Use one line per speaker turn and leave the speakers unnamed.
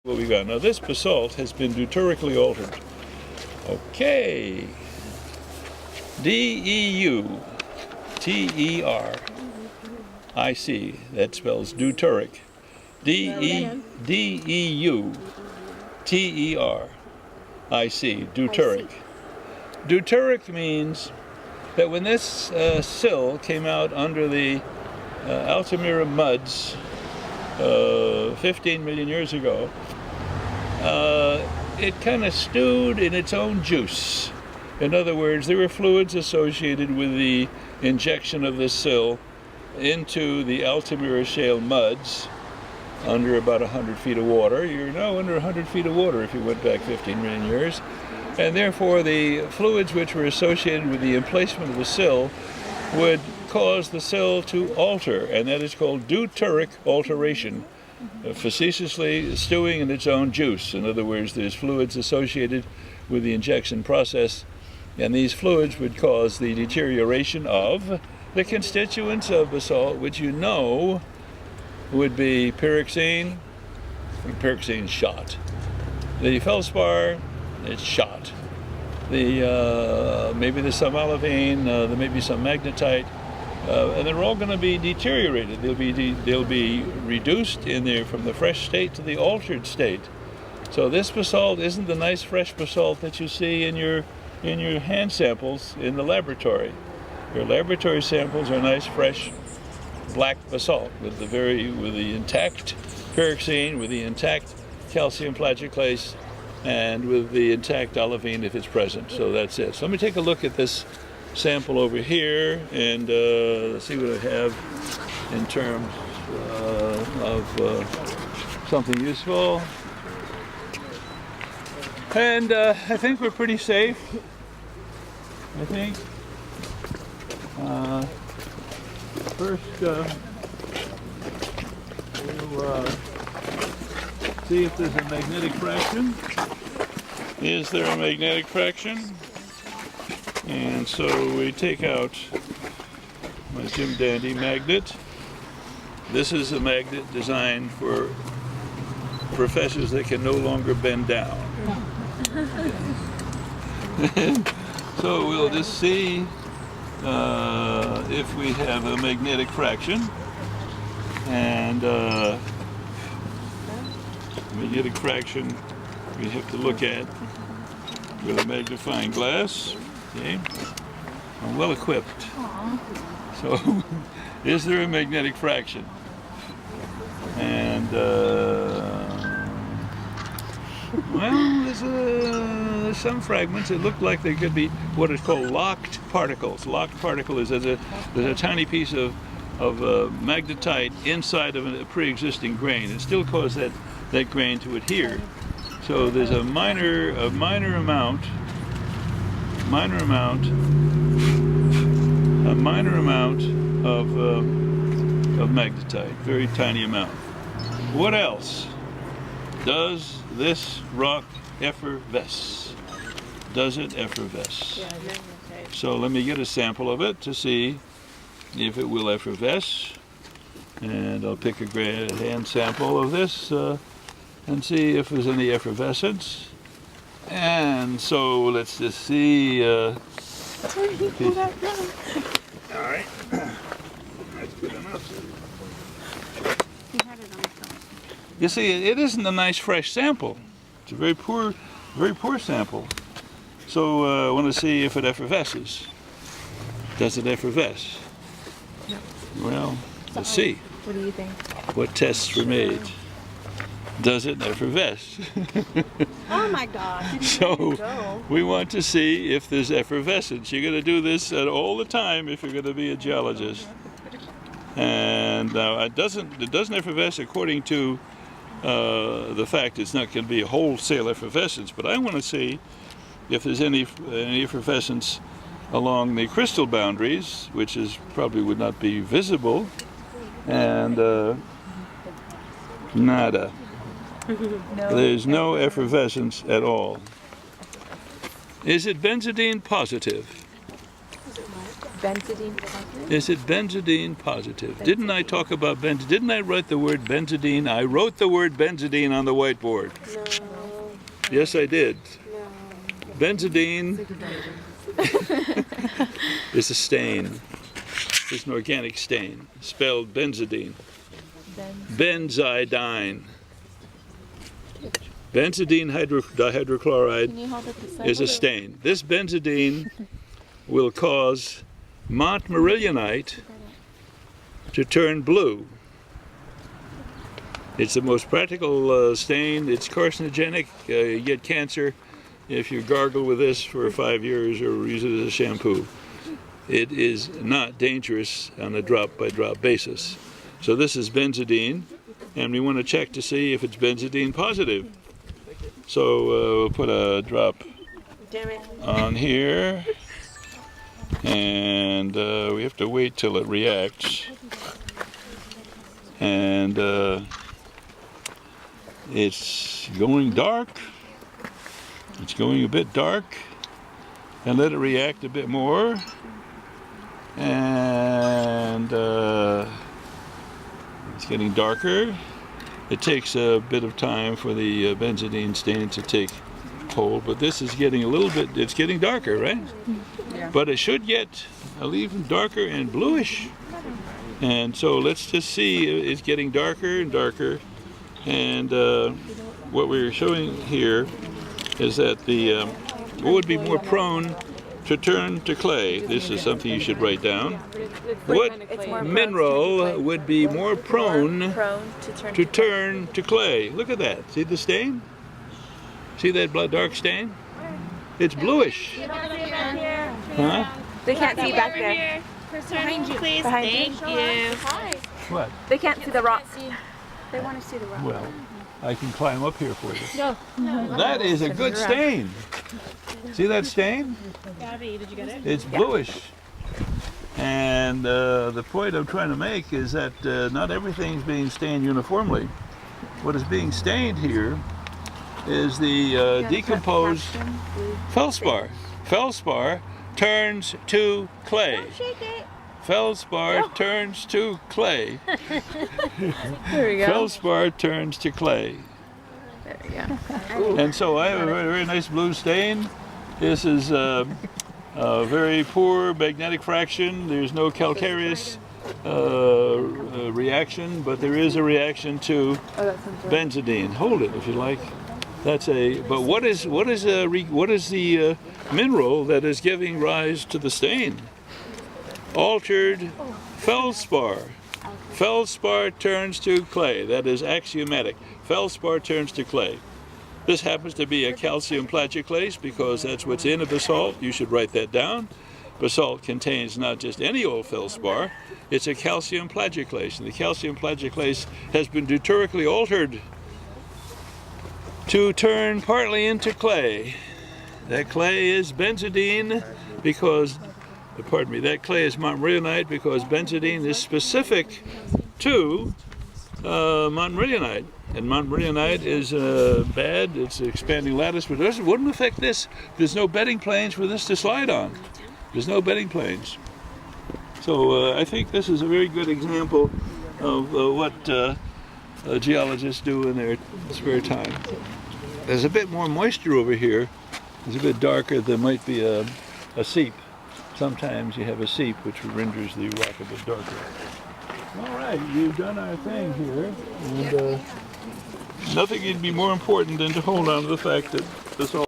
What we got now? This basalt has been deuterically altered. Okay. D-E-U-T-E-R-I-C. That spells deuteric. D-E-U-T-E-R-I-C. Deuteric. Deuteric means that when this sill came out under the Altamira muds 15 million years ago, it kind of stewed in its own juice. In other words, there were fluids associated with the injection of this sill into the Altamira shale muds under about 100 feet of water. You're now under 100 feet of water if you went back 15 million years. And therefore the fluids which were associated with the emplacement of the sill would cause the sill to alter, and that is called deuteric alteration, facetiously stewing in its own juice. In other words, there's fluids associated with the injection process, and these fluids would cause the deterioration of the constituents of basalt, which you know would be pyroxene. Pyroxene shot. The feldspar, it's shot. Maybe there's some olivine, there may be some magnetite, and they're all going to be deteriorated. They'll be reduced in there from the fresh state to the altered state. So this basalt isn't the nice fresh basalt that you see in your hand samples in the laboratory. Your laboratory samples are nice fresh black basalt with the intact pyroxene, with the intact calcium plagioclase, and with the intact olivine if it's present. So that's it. So let me take a look at this sample over here and see what I have in terms of something useful. And I think we're pretty safe. I think. First, we'll see if there's a magnetic fraction. Is there a magnetic fraction? And so we take out my Jim Dandy magnet. This is a magnet designed for professors that can no longer bend down. So we'll just see if we have a magnetic fraction. And magnetic fraction we have to look at with a magnifying glass. Okay, I'm well equipped. So, is there a magnetic fraction? And well, there's some fragments that look like they could be what is called locked particles. Locked particle is there's a tiny piece of magnetite inside of a pre-existing grain. It still causes that grain to adhere. So there's a minor amount of magnetite, very tiny amount. What else? Does this rock effervesce? Does it effervesce?
Yeah, magnetite.
So let me get a sample of it to see if it will effervesce. And I'll pick a hand sample of this and see if there's any effervescence. And so let's just see. All right. That's good enough. You see, it isn't a nice fresh sample. It's a very poor sample. So I want to see if it effervesces. Does it effervesce?
No.
Well, let's see.
What do you think?
What tests were made? Does it effervesce?
Oh my gosh.
So we want to see if there's effervescence. You're going to do this all the time if you're going to be a geologist. And now it doesn't effervesce according to the fact it's not going to be a wholesale effervescence, but I want to see if there's any effervescence along the crystal boundaries, which probably would not be visible, and nada. There's no effervescence at all. Is it benzidine positive?
Benzidine positive?
Is it benzidine positive? Didn't I talk about benzidine? Didn't I write the word benzidine? I wrote the word benzidine on the whiteboard.
No.
Yes, I did.
No.
Benzidine is a stain. It's an organic stain, spelled benzidine. Benzidine. Benzidine dihydrochloride
Can you hold it this way?
is a stain. This benzidine will cause montmorillonite to turn blue. It's the most practical stain. It's carcinogenic. You get cancer if you gargle with this for 5 years or use it as a shampoo. It is not dangerous on a drop-by-drop basis. So this is benzidine, and we want to check to see if it's benzidine positive. So we'll put a drop
Damn it.
on here, and we have to wait till it reacts. And it's going dark. It's going a bit dark, and let it react a bit more. And it's getting darker. It takes a bit of time for the benzidine stain to take hold, but this is getting a little bit, it's getting darker, right?
Yeah.
But it should get a little even darker and bluish. And so let's just see, it's getting darker and darker. And what we're showing here is that the what would be more prone to turn to clay. This is something you should write down. What mineral would be more prone to turn to clay? Look at that. See the stain? See that dark stain? It's bluish. Huh?
They can't see back there.
Behind you, please.
Behind
Thank you.
What?
They can't see the rocks.
They want to see the rock.
Well, I can climb up here for you.
No.
That is a good stain. See that stain?
Gabby, did you get it?
It's bluish. And the point I'm trying to make is that not everything's being stained uniformly. What is being stained here is the decomposed feldspar. Feldspar turns to clay.
Shake it.
Feldspar turns to clay.
There we go.
Feldspar turns to clay.
There we go.
And so I have a very, very nice blue stain. This is a very poor magnetic fraction. There's no calcareous reaction, but there is a reaction to benzidine. Hold it if you like. That's a. But what is the mineral that is giving rise to the stain? Altered feldspar. Feldspar turns to clay. That is axiomatic. Feldspar turns to clay. This happens to be a calcium plagioclase because that's what's in a basalt. You should write that down. Basalt contains not just any old feldspar, it's a calcium plagioclase. And the calcium plagioclase has been deuterically altered to turn partly into clay. That clay is benzidine because, pardon me, that clay is montmorillonite because benzidine is specific to montmorillonite. And montmorillonite is bad, it's an expanding lattice, but it wouldn't affect this. There's no bedding planes for this to slide on. There's no bedding planes. So I think this is a very good example of what geologists do in their spare time. There's a bit more moisture over here. It's a bit darker. There might be a seep. Sometimes you have a seep which renders the rock a bit darker. All right, we've done our thing here, and nothing would be more important than to hold on to the fact that this all